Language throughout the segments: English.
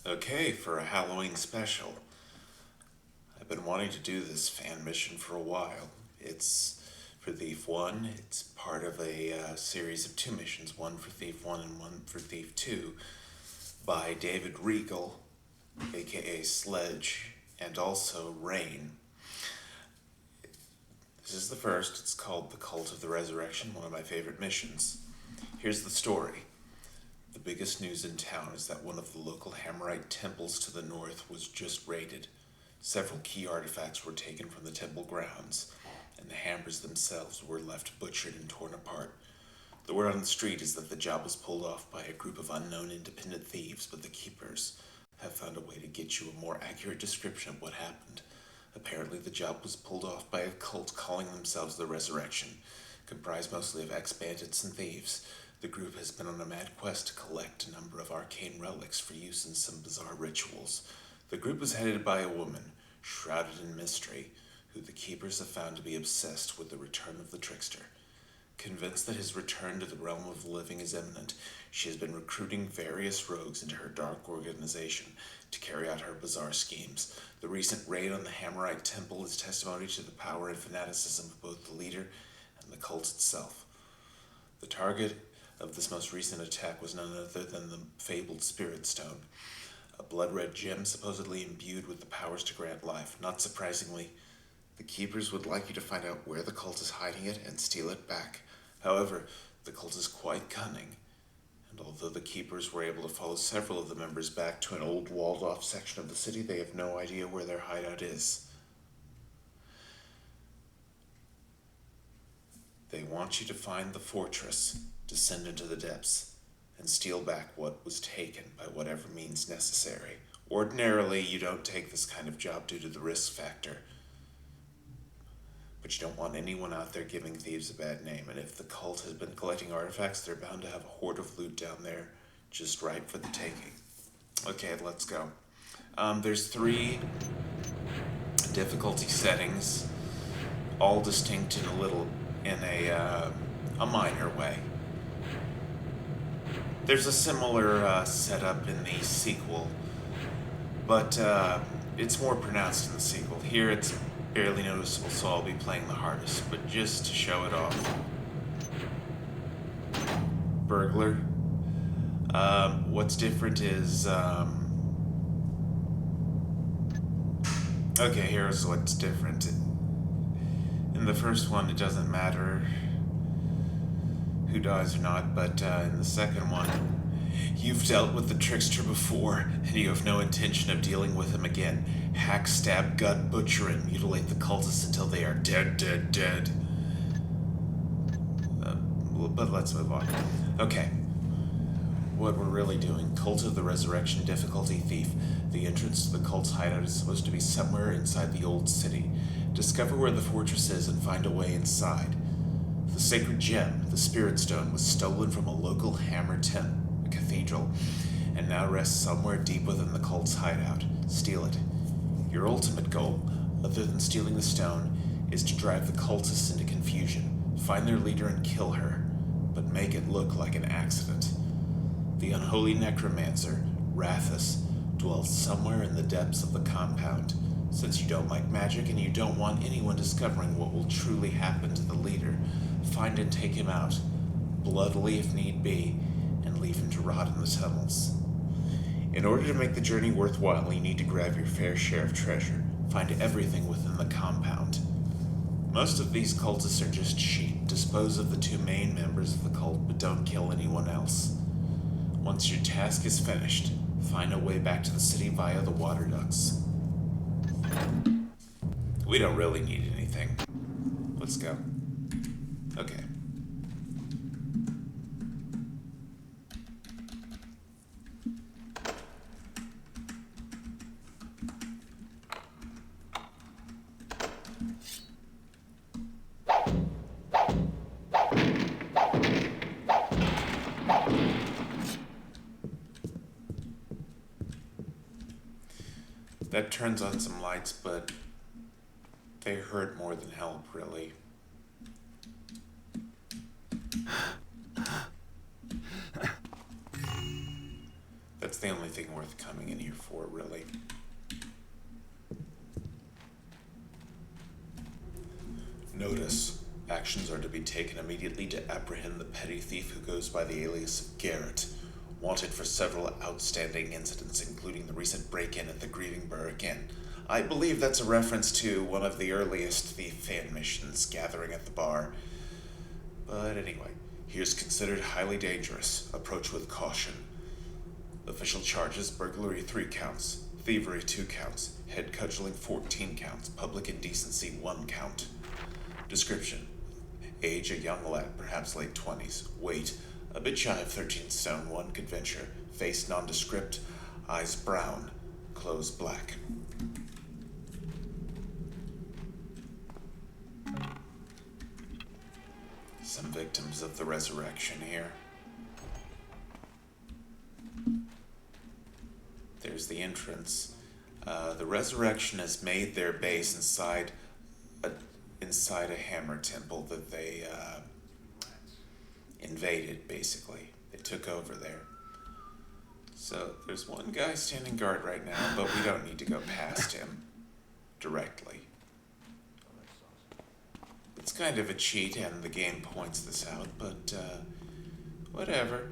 Okay, for a Halloween special. I've been wanting to do this fan mission for a while. It's for Thief 1. It's part of a series of two missions, one for Thief 1 and one for Thief 2, by David Riegel, aka Sledge, and also Raen. This is the first. It's called The Cult of the Resurrection, one of my favorite missions. Here's the story. The biggest news in town is that one of the local Hammerite temples to the north was just raided. Several key artifacts were taken from the temple grounds, and the hammers themselves were left butchered and torn apart. The word on the street is that the job was pulled off by a group of unknown independent thieves, but the keepers have found a way to get you a more accurate description of what happened. Apparently, the job was pulled off by a cult calling themselves the Resurrection, comprised mostly of ex-bandits and thieves. The group has been on a mad quest to collect a number of arcane relics for use in some bizarre rituals. The group is headed by a woman, shrouded in mystery, who the keepers have found to be obsessed with the return of the trickster. Convinced that his return to the realm of the living is imminent, she has been recruiting various rogues into her dark organization to carry out her bizarre schemes. The recent raid on the Hammerite Temple is testimony to the power and fanaticism of both the leader and the cult itself. The target of this most recent attack was none other than the fabled Spirit Stone, a blood-red gem supposedly imbued with the powers to grant life. Not surprisingly, the Keepers would like you to find out where the cult is hiding it and steal it back. However, the cult is quite cunning, and although the Keepers were able to follow several of the members back to an old walled-off section of the city, they have no idea where their hideout is. They want you to find the fortress, descend into the depths, and steal back what was taken by whatever means necessary. Ordinarily, you don't take this kind of job due to the risk factor, but you don't want anyone out there giving thieves a bad name, and if the cult has been collecting artifacts, they're bound to have a hoard of loot down there just ripe for the taking. Okay, let's go. There's 3 difficulty settings, all distinct in a minor way. There's a similar setup in the sequel, but it's more pronounced in the sequel. Here it's barely noticeable, so I'll be playing the hardest, but just to show it off. Burglar. What's different is, okay, here's what's different. In the first one, it doesn't matter who dies or not, but in the second one, you've dealt with the trickster before, and you have no intention of dealing with him again. Hack, stab, gut, butcher, and mutilate the cultists until they are dead. But let's move on. Okay. What we're really doing. Cult of the Resurrection, difficulty thief. The entrance to the cult's hideout is supposed to be somewhere inside the old city. Discover where the fortress is and find a way inside. The sacred gem, the Spirit Stone, was stolen from a local hammer cathedral, and now rests somewhere deep within the cult's hideout. Steal it. Your ultimate goal, other than stealing the stone, is to drive the cultists into confusion. Find their leader and kill her, but make it look like an accident. The unholy necromancer, Rathus, dwells somewhere in the depths of the compound. Since you don't like magic and you don't want anyone discovering what will truly happen to the leader, find and take him out, bloodily if need be, and leave him to rot in the tunnels. In order to make the journey worthwhile, you need to grab your fair share of treasure. Find everything within the compound. Most of these cultists are just sheep. Dispose of the 2 main members of the cult, but don't kill anyone else. Once your task is finished, find a way back to the city via the water ducts. We don't really need anything. Let's go. Okay. That turns on some lights, but they hurt more than help, really. That's the only thing worth coming in here for, really. Notice. Actions are to be taken immediately to apprehend the petty thief who goes by the alias of Garrett, wanted for several outstanding incidents, including the recent break-in at the Grieving Burg Inn. I believe that's a reference to one of the earliest thief fan missions, gathering at the bar. But anyway, he is considered highly dangerous. Approach with caution. Official charges: burglary 3 counts, thievery 2 counts, head cudgeling 14 counts, public indecency 1 count. Description: age, a young lad, perhaps late 20s. Weight, a bit shy of 13 stone, 1 could venture. Face nondescript, eyes brown, clothes black. Some victims of the resurrection here. There's the entrance. The resurrection has made their base inside a hammer temple that they invaded, basically. They took over there. So there's one guy standing guard right now, but we don't need to go past him directly. It's kind of a cheat, and the game points this out, but whatever.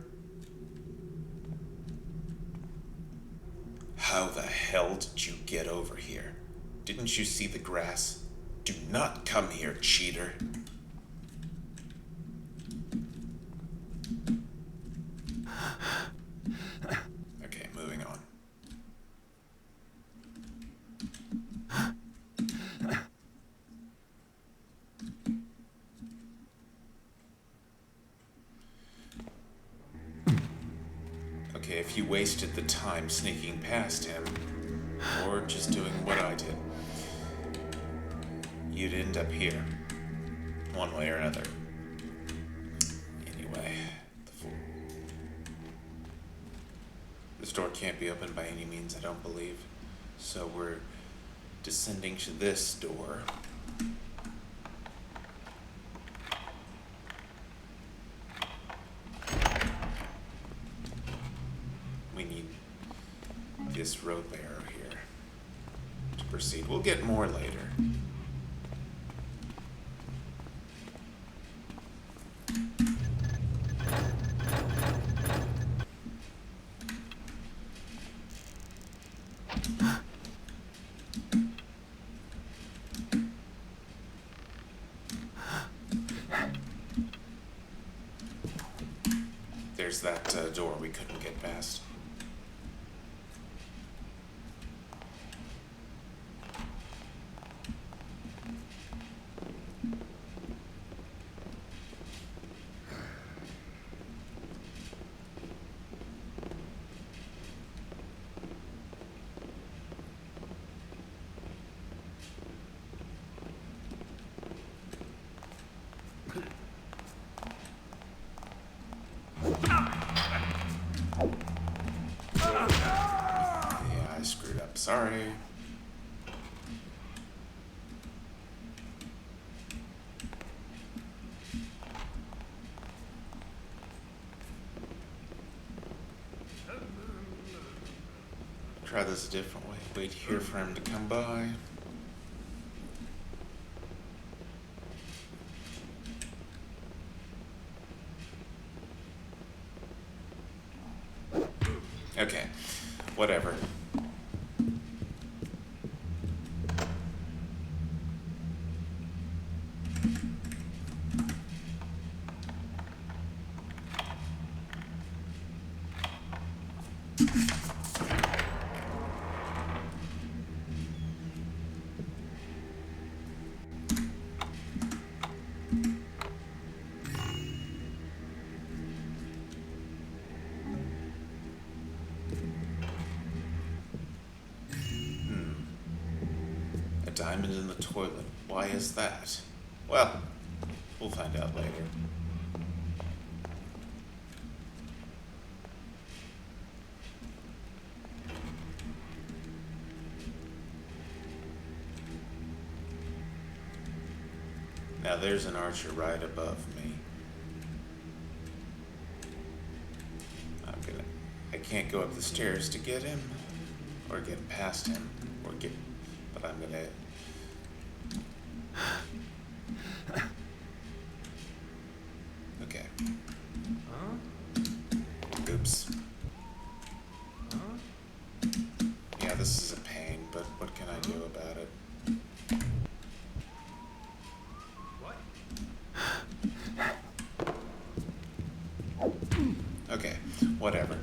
How the hell did you get over here? Didn't you see the grass? Do not come here, cheater. Okay, moving on. Okay, if you wasted the time sneaking past him, or just doing what I did, you'd end up here, one way or another. Anyway, this door can't be opened by any means, I don't believe. So we're descending to this door. We need this rope arrow here to proceed. We'll get more later. There's that door we couldn't get past. Yeah, I screwed up. Sorry. Try this a different way. Wait here for him to come by. Okay, whatever. Diamond in the toilet. Why is that? Well, we'll find out later. Now there's an archer right above me. I can't go up the stairs to get him, or get past him, or get... But I'm gonna... Okay. Oops. Yeah, this is a pain, but what can I do about it? Okay, whatever.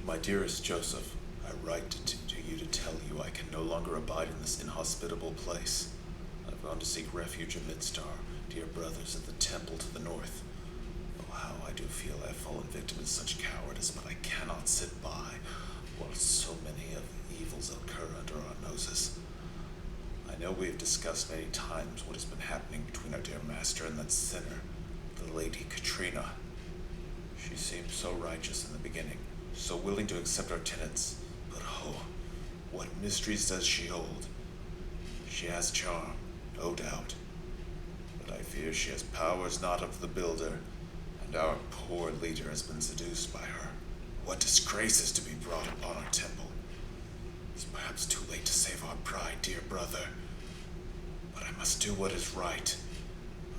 My dearest Joseph, I write to you to tell you I can no longer abide in this inhospitable place. I've gone to seek refuge amidst our dear brothers at the temple to the north. Oh, how I do feel I have fallen victim to such cowardice, but I cannot sit by while so many of the evils occur under our noses. I know we have discussed many times what has been happening between our dear master and that sinner, the Lady Katrina. She seemed so righteous in the beginning, so willing to accept our tenets, but oh, what mysteries does she hold? She has charm, no doubt, but I fear she has powers not of the builder, and our poor leader has been seduced by her. What disgrace is to be brought upon our temple? It's perhaps too late to save our pride, dear brother, but I must do what is right.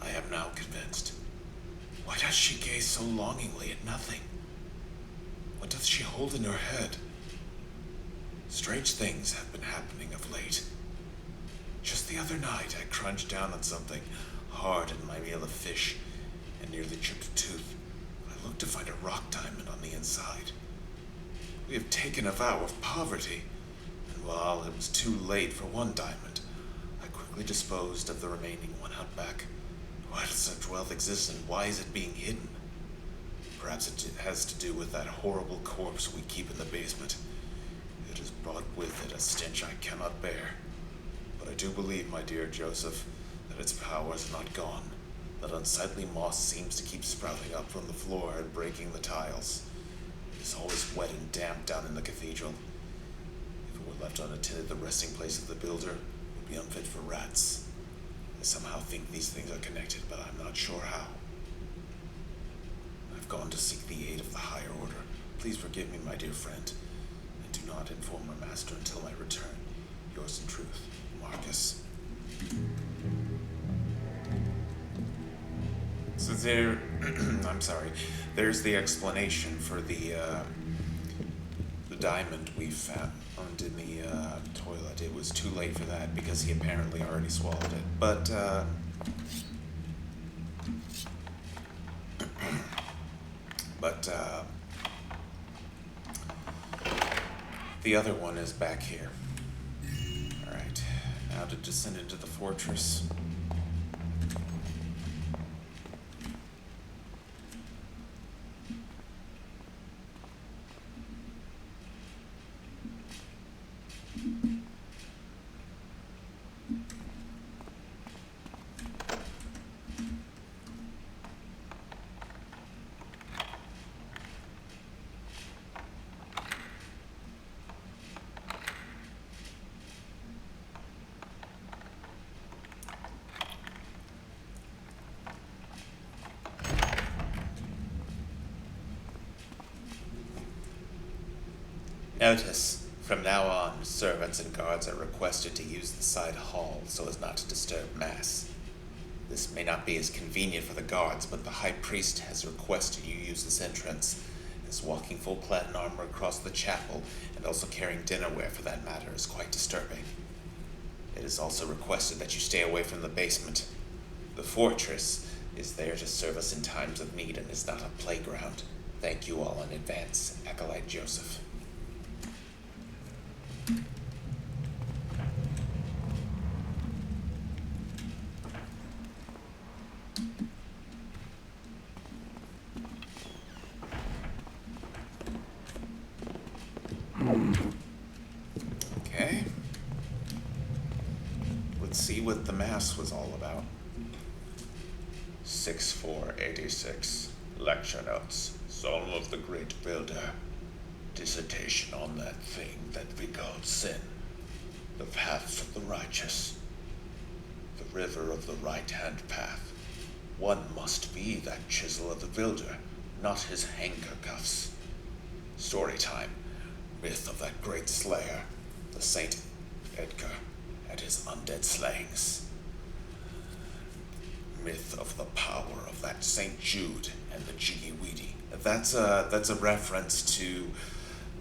I am now convinced. Why does she gaze so longingly at nothing? What doth she hold in her head? Strange things have been happening of late. Just the other night, I crunched down on something hard in my meal of fish and nearly chipped a tooth. I looked to find a rock diamond on the inside. We have taken a vow of poverty, and while it was too late for one diamond, I quickly disposed of the remaining one out back. Why does such wealth exist, and why is it being hidden? Perhaps it has to do with that horrible corpse we keep in the basement. It has brought with it a stench I cannot bear. But I do believe, my dear Joseph, that its power is not gone. That unsightly moss seems to keep sprouting up from the floor and breaking the tiles. It is always wet and damp down in the cathedral. If it were left unattended, the resting place of the builder would be unfit for rats. I somehow think these things are connected, but I'm not sure how. I've gone to seek the aid of the higher order. Please forgive me, my dear friend, and do not inform our master until my return. Yours in truth, Marcus. So there, I'm sorry, there's the explanation for the diamond we found in the toilet. It was too late for that because he apparently already swallowed it. But, the other one is back here. Alright, now to descend into the fortress. Notice, from now on, servants and guards are requested to use the side hall so as not to disturb Mass. This may not be as convenient for the guards, but the High Priest has requested you use this entrance, as walking full-clad in armor across the chapel, and also carrying dinnerware for that matter, is quite disturbing. It is also requested that you stay away from the basement. The fortress is there to serve us in times of need and is not a playground. Thank you all in advance, Acolyte Joseph. Okay. Let's see what the Mass was all about. 6486. Lecture notes. Psalm of the Great Builder. Dissertation on that thing that we call sin. The paths of the righteous. The river of the right-hand path. One must be that chisel of the builder, not his handcuffs. Story time. Myth of that great slayer, the Saint Edgar, and his undead slayings. Myth of the power of that Saint Jude and the Jiggy Weedy. That's a reference to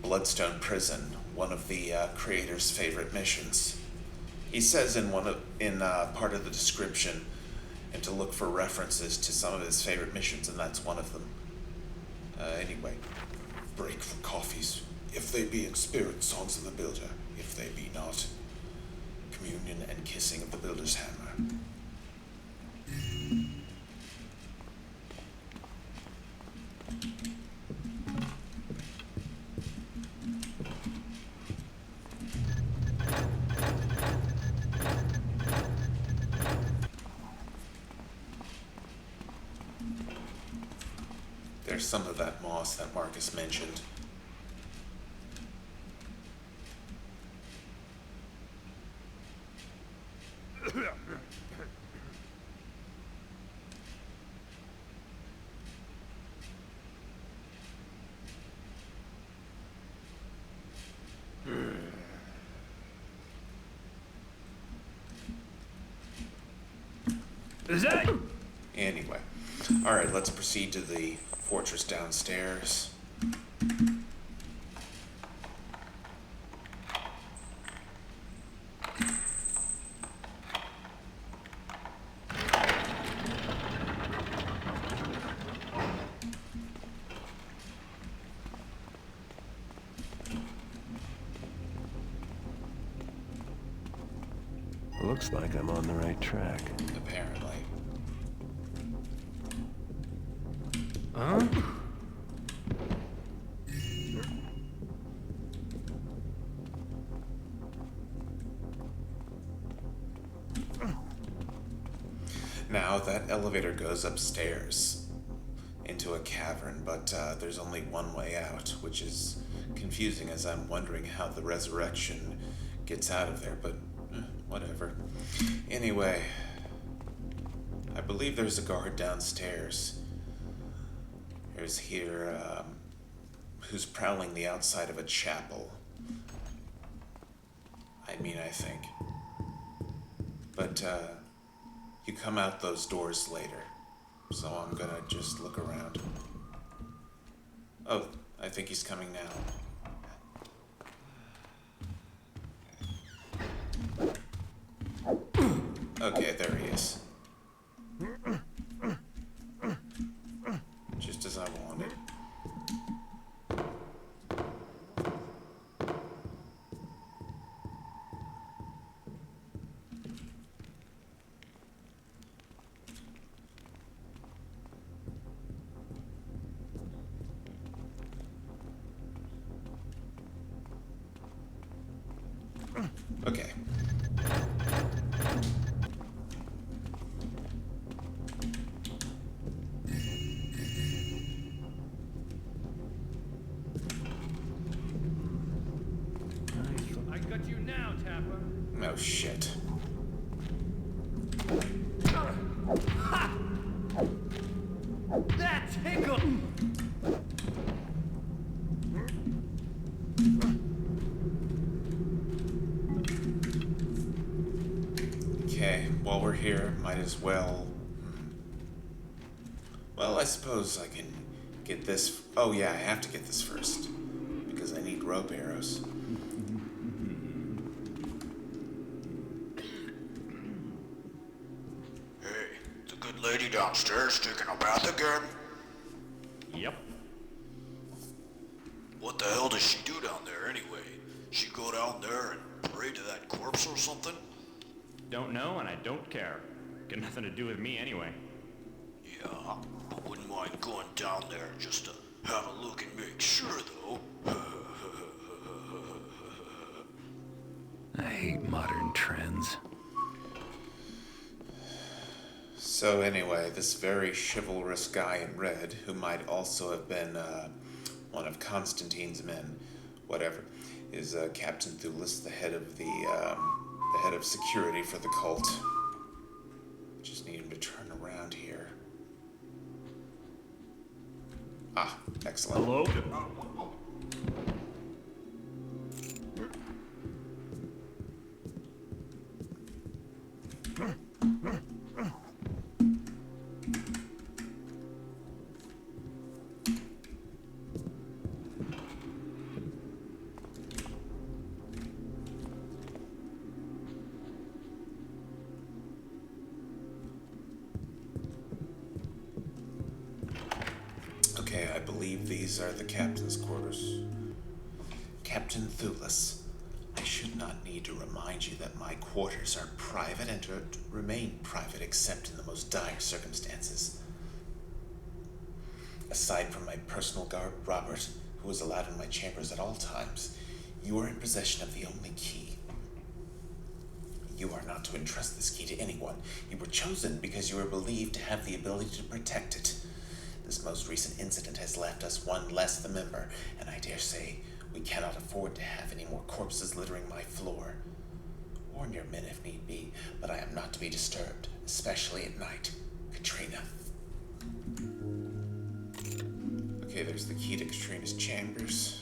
Bloodstone Prison, one of the creator's favorite missions. He says in part of the description, and to look for references to some of his favorite missions, and that's one of them. Anyway, break for coffees, if they be in spirit, songs of the builder, if they be not, communion and kissing of the builder's hammer. There's some of that moss that Marcus mentioned. Is that? Anyway, all right, let's proceed to the fortress downstairs. Looks like I'm on the right track. Apparently. Huh? Now, that elevator goes upstairs into a cavern, but there's only one way out, which is confusing as I'm wondering how the resurrection gets out of there, but whatever. Anyway, I believe there's a guard downstairs. There's here, who's prowling the outside of a chapel. I think. But, you come out those doors later, so I'm gonna just look around. Oh, I think he's coming now. Okay, there he is. Just as I wanted. Okay. I got you now, Tapper. Oh, shit. That tickle! Okay, while we're here, might as well... Well, I suppose I can get this... Oh yeah, I have to get this first. Because I need rope arrows. Hey, the good lady downstairs taking a bath again? Yep. What the hell does she do down there anyway? She go down there and pray to that corpse or something? Don't know, and I don't care. Got nothing to do with me anyway. Yeah, I wouldn't mind going down there just to have a look and make sure though. I hate modern trends. So anyway, this very chivalrous guy in red, who might also have been one of Constantine's men, whatever, is Captain Thulis, the head of security for the cult. Just need him to turn around here. Ah, excellent. Hello? Okay, I believe these are the captain's quarters. Captain Thulis, I should not need to remind you that my quarters are private and to remain private except in the most dire circumstances. Aside from my personal guard, Robert, who is allowed in my chambers at all times, you are in possession of the only key. You are not to entrust this key to anyone. You were chosen because you are believed to have the ability to protect it. This most recent incident has left us one less the member, and I dare say we cannot afford to have any more corpses littering my floor. Warn your men if need be, but I am not to be disturbed, especially at night. Katrina. Okay, there's the key to Katrina's chambers.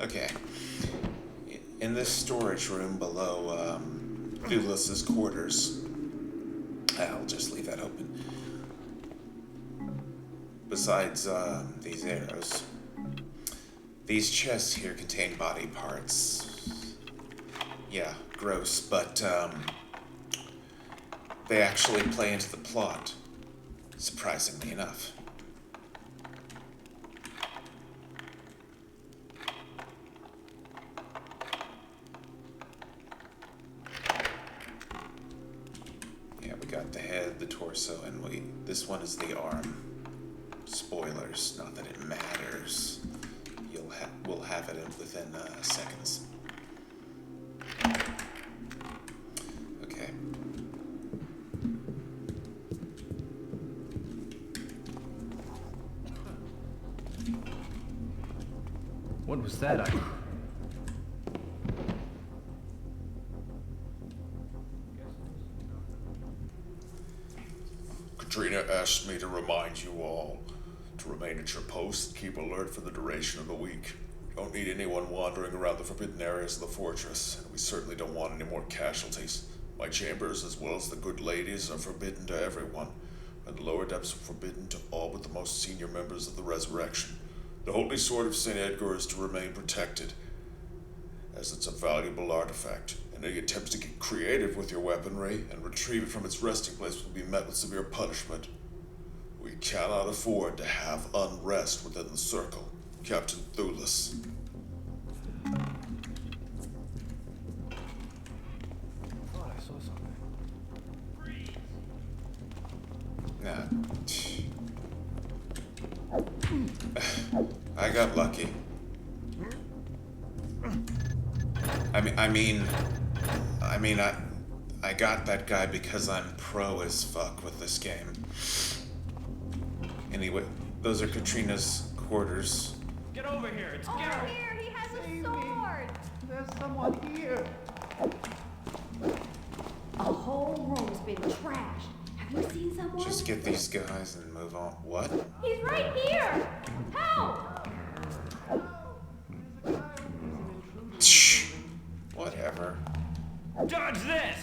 Okay. In this storage room below Thulis's quarters, I'll just leave that open. Besides these arrows, these chests here contain body parts. Yeah, gross, but they actually play into the plot, surprisingly enough. Got the head, the torso, and this one is the arm. Spoilers, not that it matters. We'll have it within seconds. Okay. What was that? Katrina asked me to remind you all to remain at your post and keep alert for the duration of the week. We don't need anyone wandering around the forbidden areas of the fortress, and we certainly don't want any more casualties. My chambers, as well as the good ladies, are forbidden to everyone, and the lower depths are forbidden to all but the most senior members of the Resurrection. The Holy Sword of St. Edgar is to remain protected, as it's a valuable artifact. Any attempts to get creative with your weaponry and retrieve it from its resting place will be met with severe punishment. We cannot afford to have unrest within the circle. Captain Thulis. Thought I saw something. Nah. I got lucky. I got that guy because I'm pro as fuck with this game. Anyway, those are Katrina's quarters. Get over here, it's Over Garrett! here, he has a sword! There's someone here. The whole room's been trashed. Have you seen someone? Just get these guys and move on. What? He's right here! Help! Shh. Whatever. Dodge this!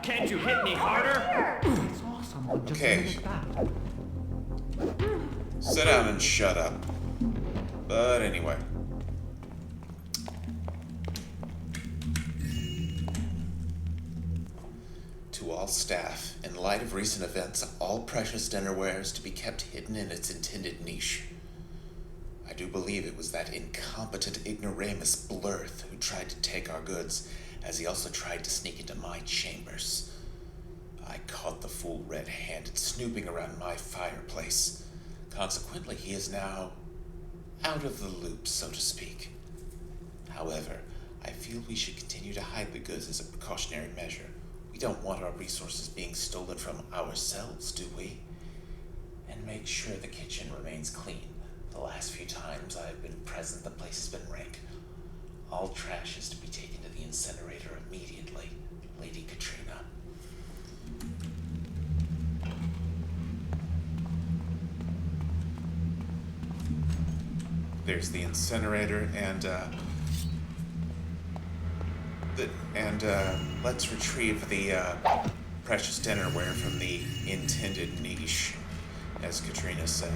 Can't you hit me harder? Here! Saw someone just Okay. like that. Sit down and shut up. But anyway. staff, in light of recent events, all precious dinnerware is to be kept hidden in its intended niche. I do believe it was that incompetent ignoramus Blurth who tried to take our goods, as he also tried to sneak into my chambers. I caught the fool red-handed snooping around my fireplace. Consequently, he is now out of the loop, so to speak. However, I feel we should continue to hide the goods as a precautionary measure. We don't want our resources being stolen from ourselves, do we? And make sure the kitchen remains clean. The last few times I've been present, the place has been rank. All trash is to be taken to the incinerator immediately, Lady Katrina. There's the incinerator, and let's retrieve the precious dinnerware from the intended niche, as Katrina said.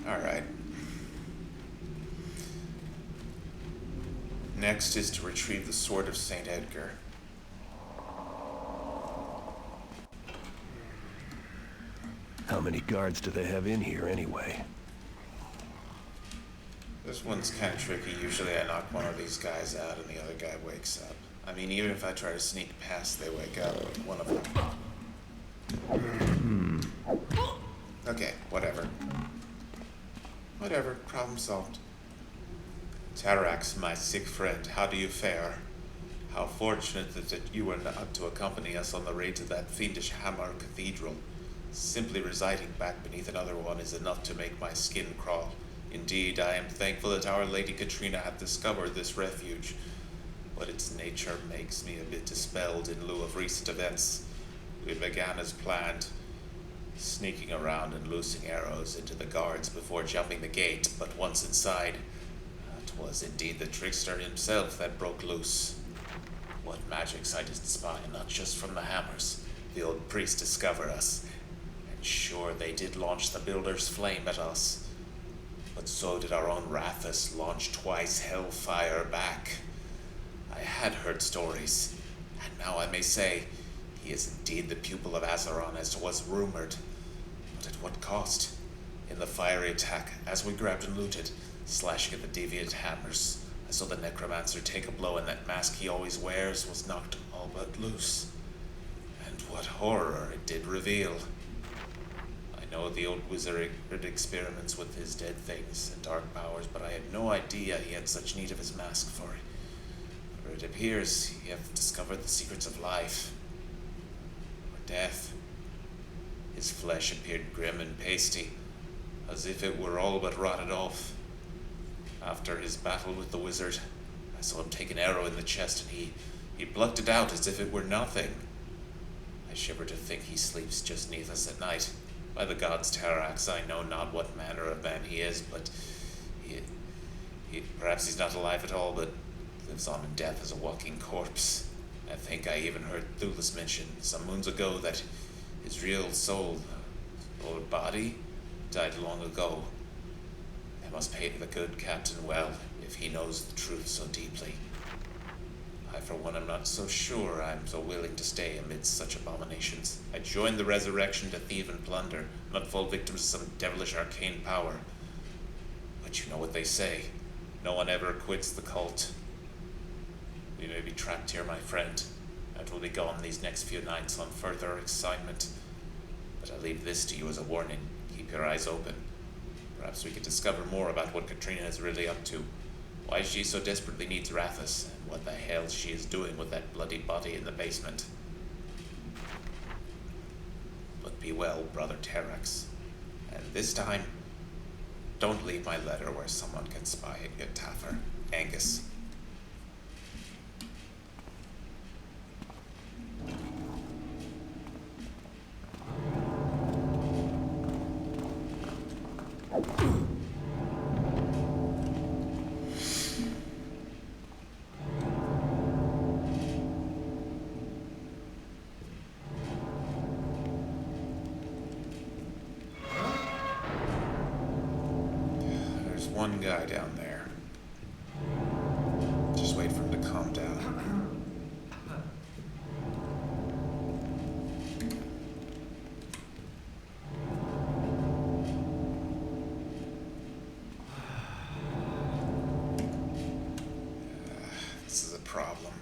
All right. Next is to retrieve the Sword of St. Edgar. How many guards do they have in here anyway? This one's kind of tricky. Usually I knock one of these guys out and the other guy wakes up. I mean, even if I try to sneak past, they wake up. One of them. Okay, whatever. Whatever, problem solved. Tarax, my sick friend, how do you fare? How fortunate that you were not to accompany us on the raid to that fiendish Hammer Cathedral. Simply residing back beneath another one is enough to make my skin crawl. Indeed, I am thankful that Our Lady Katrina hath discovered this refuge, but its nature makes me a bit dispelled in lieu of recent events. We began as planned, sneaking around and loosing arrows into the guards before jumping the gate, but once inside, it was indeed the trickster himself that broke loose. What magics I did spy, not just from the hammers. The old priest discovered us, and sure they did launch the Builder's Flame at us. But so did our own Rathus launch twice hellfire back. I had heard stories, and now I may say, he is indeed the pupil of Azeron as was rumored. But at what cost? In the fiery attack, as we grabbed and looted, slashing at the deviant hammers, I saw the necromancer take a blow, and that mask he always wears was knocked all but loose. And what horror it did reveal. I know the old wizard experiments with his dead things and dark powers, but I had no idea he had such need of his mask for it. For it appears he hath discovered the secrets of life, or death. His flesh appeared grim and pasty, as if it were all but rotted off. After his battle with the wizard, I saw him take an arrow in the chest, and he plucked it out as if it were nothing. I shiver to think he sleeps just neath us at night. By the gods, Tarax, I know not what manner of man he is, but perhaps he's not alive at all, but lives on in death as a walking corpse. I think I even heard Thulis mention some moons ago that his real soul, or body, died long ago. I must pay the good captain well, if he knows the truth so deeply. I, for one, am not so sure I am so willing to stay amidst such abominations. I joined the resurrection to thieve and plunder, not fall victims to some devilish arcane power. But you know what they say, no one ever quits the cult. We may be trapped here, my friend, and will be gone these next few nights on further assignment. But I leave this to you as a warning. Keep your eyes open. Perhaps we could discover more about what Katrina is really up to, why she so desperately needs Rathus, and what the hell she is doing with that bloody body in the basement. But be well, Brother Tarax, and this time, don't leave my letter where someone can spy at your Taffer. Angus. one guy down there. Just wait for him to calm down. This is a problem.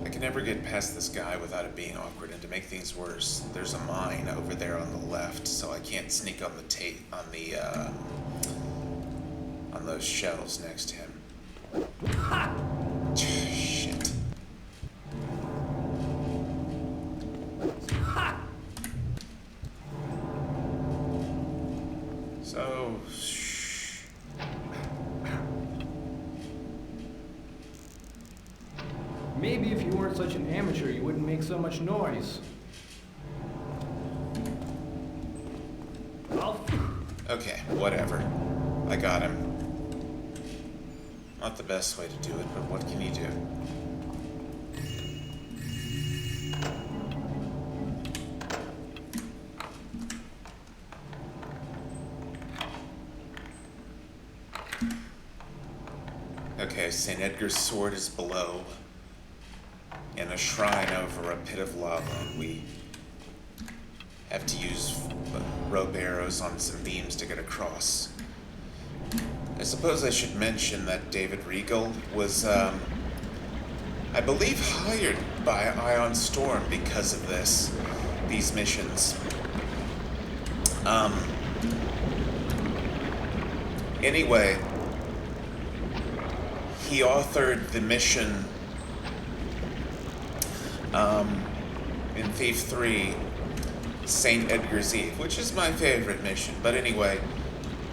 I can never get past this guy without it being awkward, and to make things worse, there's a mine over there on the left, so I can't sneak on the on those shelves next to him. Shit. So, Maybe if you weren't such an amateur, you wouldn't make so much noise. okay, whatever. I got him. Not the best way to do it, but what can you do? Okay, St. Edgar's sword is below, and a shrine over a pit of lava. We have to use rope arrows on some beams to get across. I suppose I should mention that David Riegel was, I believe, hired by Ion Storm because of these missions. Anyway, he authored the mission in Thief 3, St. Edgar's Eve, which is my favorite mission. But anyway,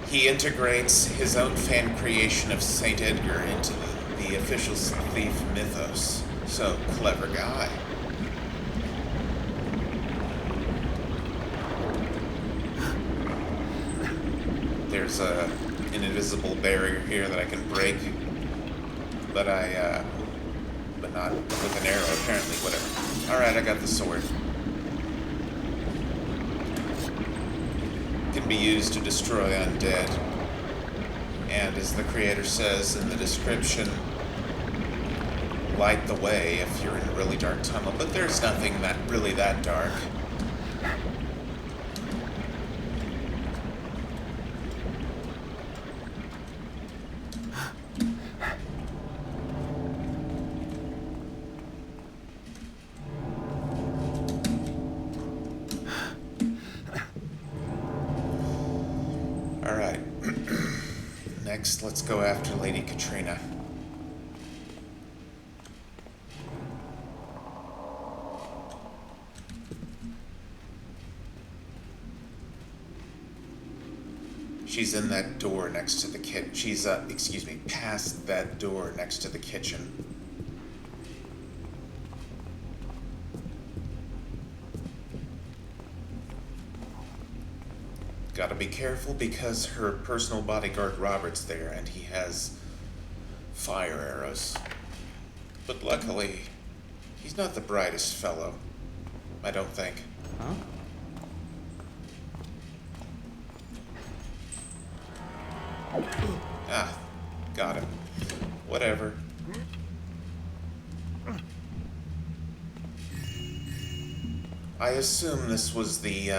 he integrates his own fan creation of St. Edgar into the official Thief mythos. So, clever guy. There's an invisible barrier here that I can break, but not with an arrow, apparently, whatever. Alright, I got the sword. Can be used to destroy undead. And as the creator says in the description, light the way if you're in a really dark tunnel, but there's nothing really that dark. Alright. Next, let's go after Lady Katrina. She's in that door next to the kitchen. She's, past that door next to the kitchen. Gotta be careful because her personal bodyguard Robert's there and he has fire arrows. But luckily, he's not the brightest fellow. I don't think. Huh? Ah, got him. Whatever. I assume this was the,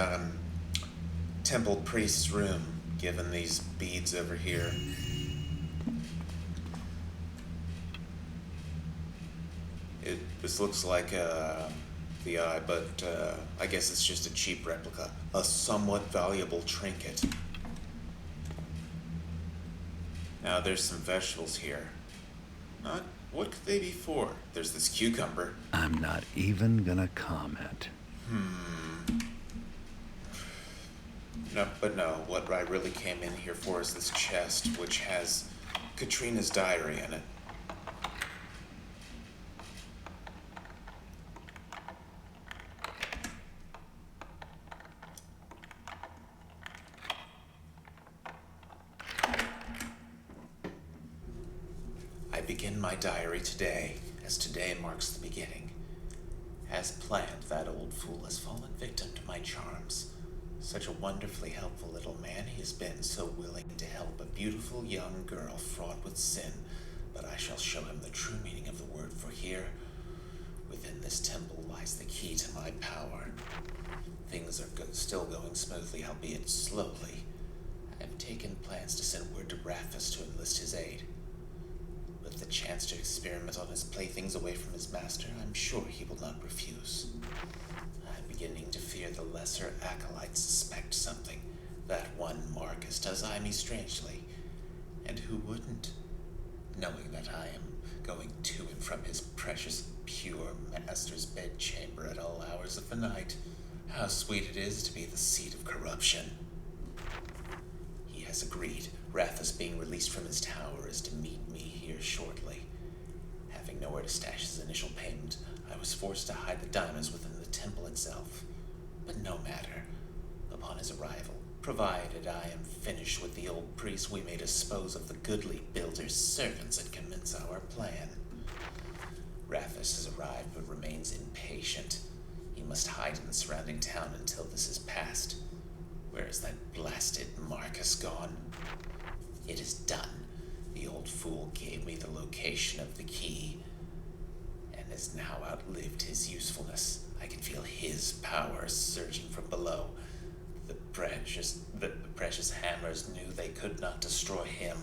temple priest's room, given these beads over here. This looks like the eye, but I guess it's just a cheap replica. A somewhat valuable trinket. Now there's some vegetables here. What could they be for? There's this cucumber. I'm not even gonna comment. No, what I really came in here for is this chest, which has Katrina's diary in it. I begin my diary today, as today marks the beginning. As planned, that old fool has fallen victim to my charms. Such a wonderfully helpful little man he has been, so willing to help a beautiful young girl fraught with sin. But I shall show him the true meaning of the word, for here, within this temple, lies the key to my power. Things are still going smoothly, albeit slowly. I have taken plans to send word to Rathus to enlist his aid. With the chance to experiment on his playthings away from his master, I'm sure he will not refuse. I'm beginning to fear the lesser acolytes suspect something. That one Marcus does eye me strangely. And who wouldn't? Knowing that I am going to and from his precious, pure master's bedchamber at all hours of the night. How sweet it is to be the seat of corruption. He has agreed. Rathus being released from his tower is to meet me here shortly. Having nowhere to stash his initial payment, I was forced to hide the diamonds within the temple itself. But no matter. Upon his arrival, provided I am finished with the old priest, we may dispose of the goodly builder's servants and commence our plan. Rathus has arrived but remains impatient. He must hide in the surrounding town until this is past. Where is that blasted Marcus gone? It is done. The old fool gave me the location of the key and has now outlived his usefulness. I can feel his power surging from below. The precious hammers knew they could not destroy him,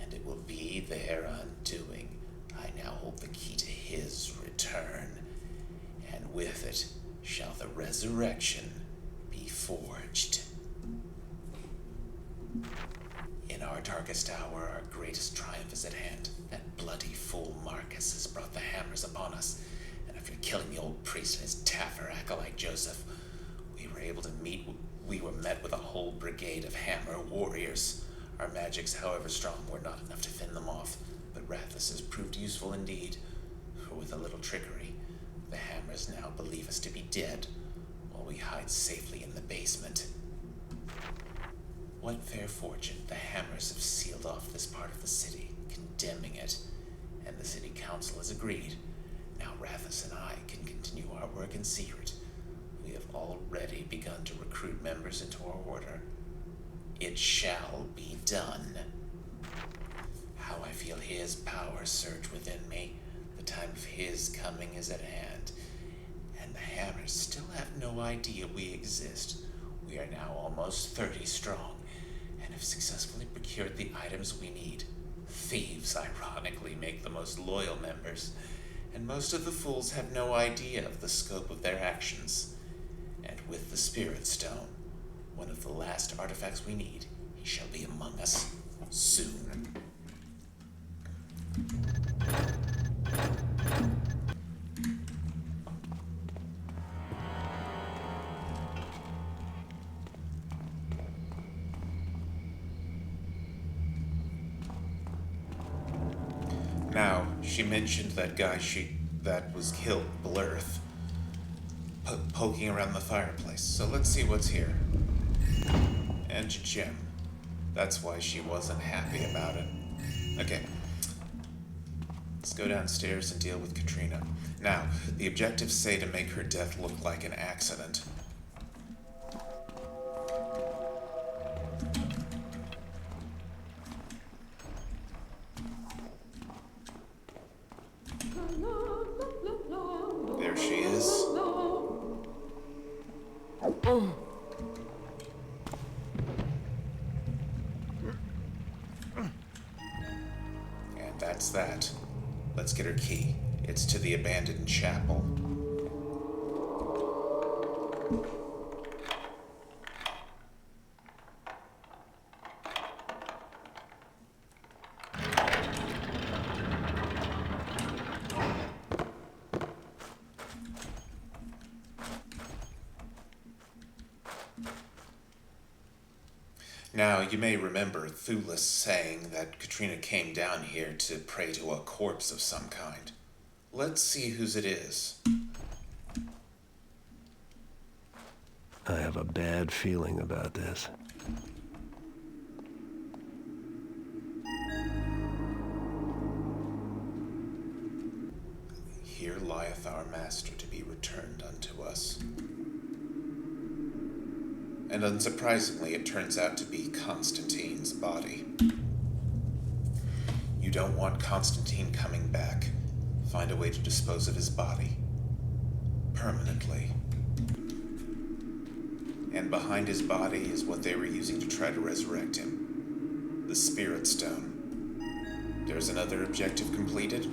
and it will be their undoing. I now hold the key to his return, and with it shall the resurrection be forged. In our darkest hour, our greatest triumph is at hand. That bloody fool Marcus has brought the hammers upon us, and after killing the old priest and his Taffer acolyte Joseph, we were met with a whole brigade of hammer warriors. Our magics, however strong, were not enough to fend them off, but Rathus has proved useful indeed, for with a little trickery, the hammers now believe us to be dead, while we hide safely in the basement. What fair fortune, the hammers have sealed off this part of the city, condemning it, and the city council has agreed. Now Rathus and I can continue our work in secret. We have already begun to recruit members into our order. It shall be done. How I feel his power surge within me. The time of his coming is at hand. And the hammers still have no idea we exist. We are now almost 30 strong, and have successfully procured the items we need. Thieves, ironically, make the most loyal members, and most of the fools have no idea of the scope of their actions. And with the Spirit Stone, one of the last artifacts we need, he shall be among us soon. Now, she mentioned that guy that was killed, Blurth, poking around the fireplace. So let's see what's here. And Jim. That's why she wasn't happy about it. Okay. Let's go downstairs and deal with Katrina. Now, the objectives say to make her death look like an accident. There she is. And that's that. Let's get her key. It's to the abandoned chapel. Now, you may remember Thulis saying that Katrina came down here to pray to a corpse of some kind. Let's see whose it is. I have a bad feeling about this. Here lieth our master to be returned unto us. And unsurprisingly, it turns out to be Constantine's body. You don't want Constantine coming back. Find a way to dispose of his body. Permanently. And behind his body is what they were using to try to resurrect him. The Spirit Stone. There's another objective completed.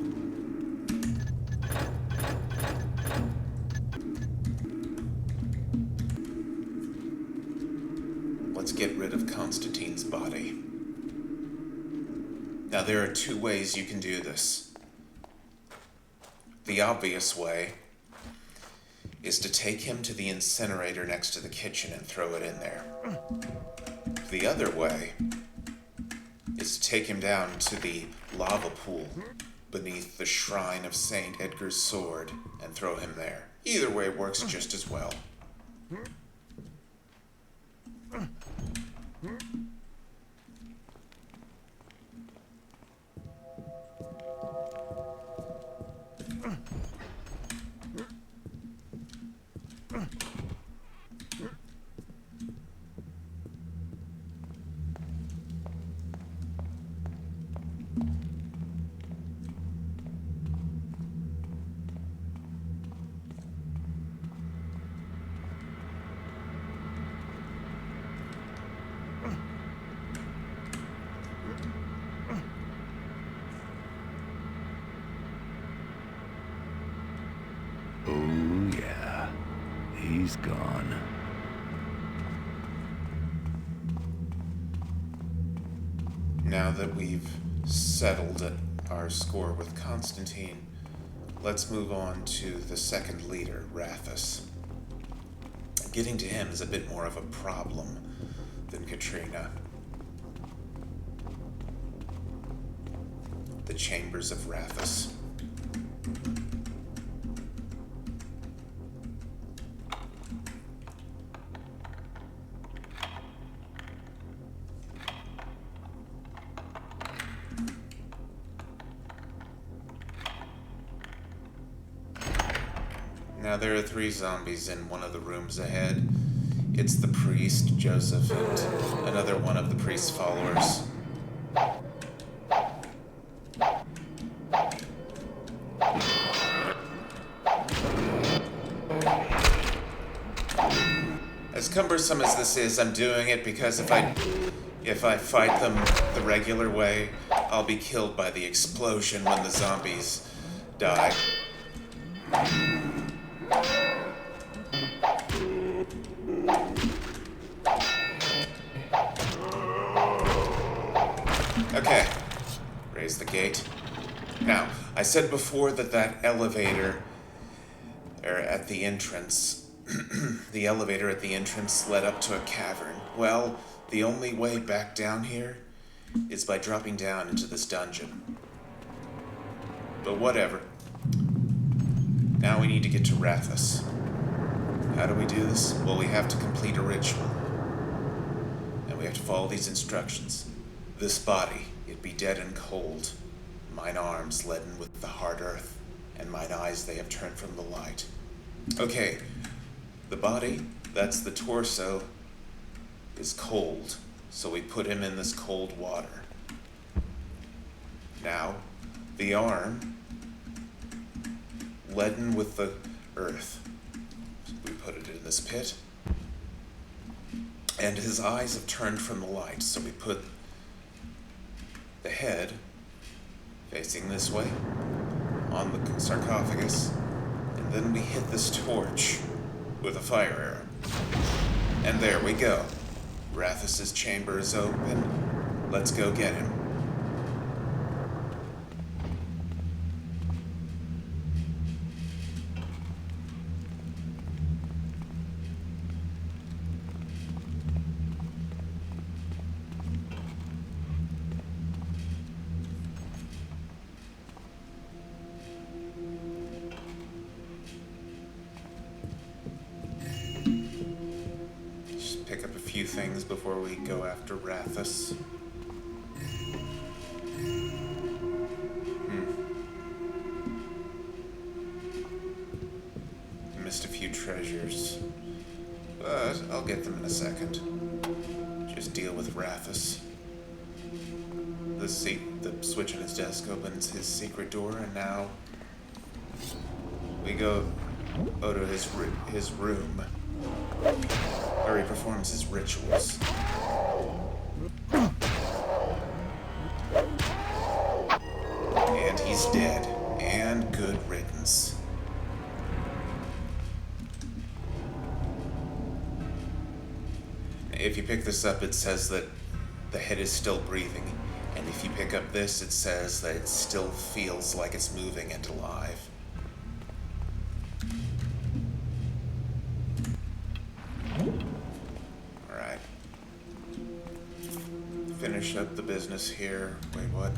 Let's get rid of Constantine's body. Now, there are two ways you can do this. The obvious way is to take him to the incinerator next to the kitchen and throw it in there. The other way is to take him down to the lava pool beneath the shrine of Saint Edgar's sword and throw him there. Either way works just as well. Oh, yeah. He's gone. Now that we've settled our score with Constantine, let's move on to the second leader, Rathus. Getting to him is a bit more of a problem than Katrina. The Chambers of Rathus. Now there are 3 zombies in one of the rooms ahead. It's the priest, Joseph, and another one of the priest's followers. As cumbersome as this is, I'm doing it because if I fight them the regular way, I'll be killed by the explosion when the zombies die. Okay, raise the gate. Now, I said before that elevator at the entrance, the elevator at the entrance led up to a cavern. Well, the only way back down here is by dropping down into this dungeon. But whatever. Now we need to get to Rathus. How do we do this? Well, we have to complete a ritual. And we have to follow these instructions. This body, it be dead and cold. Mine arms leaden with the hard earth, and mine eyes they have turned from the light. Okay, the body, that's the torso, is cold, so we put him in this cold water. Now, the arm, leaden with the earth. We put it in this pit. And his eyes have turned from the light, so we put the head facing this way on the sarcophagus, and then we hit this torch with a fire arrow. And there we go. Rathus's chamber is open. Let's go get him. Pick up a few things before we go after Rathus. Missed a few treasures. but I'll get them in a second. Just deal with Rathus. The switch on his desk opens his secret door, and now we go to his room, where he performs his rituals. And he's dead. And good riddance. If you pick this up, it says that the head is still breathing. And if you pick up this, it says that it still feels like it's moving and alive. Alright. Finish up the business here. Wait, what?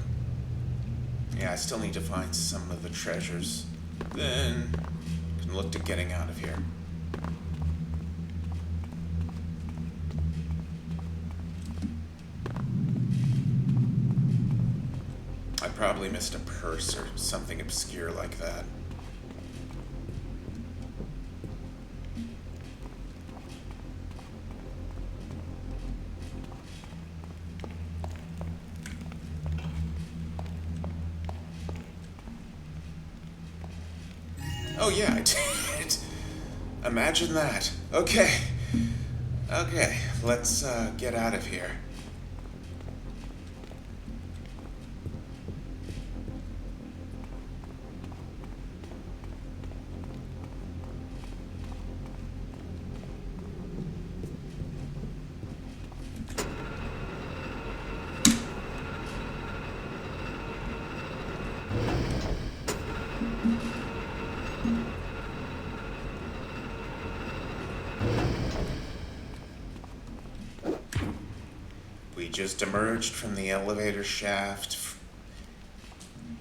Yeah, I still need to find some of the treasures. Then, can look to getting out of here. I probably missed a purse or something obscure like that. Oh yeah, I did. Imagine that. Okay. Okay, let's get out of here. We just emerged from the elevator shaft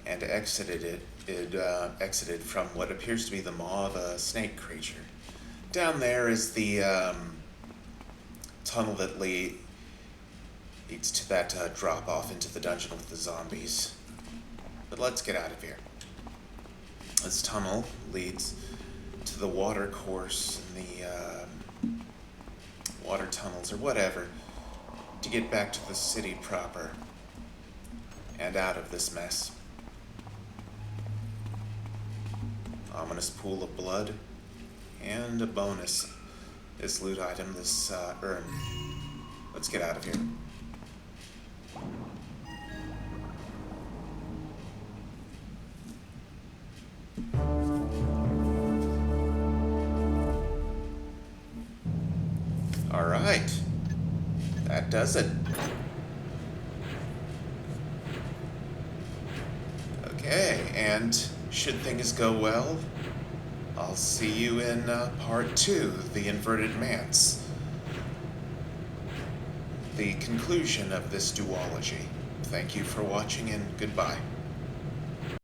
and exited it. It exited from what appears to be the maw of a snake creature. Down there is the tunnel that leads to that drop off into the dungeon with the zombies. But let's get out of here. This tunnel leads to the water course and the water tunnels or whatever, to get back to the city proper and out of this mess. Ominous pool of blood and a bonus. This loot item, this urn. Let's get out of here. All right. That does it. Okay, and should things go well, I'll see you in part 2, the Inverted Manse. The conclusion of this duology. Thank you for watching and goodbye.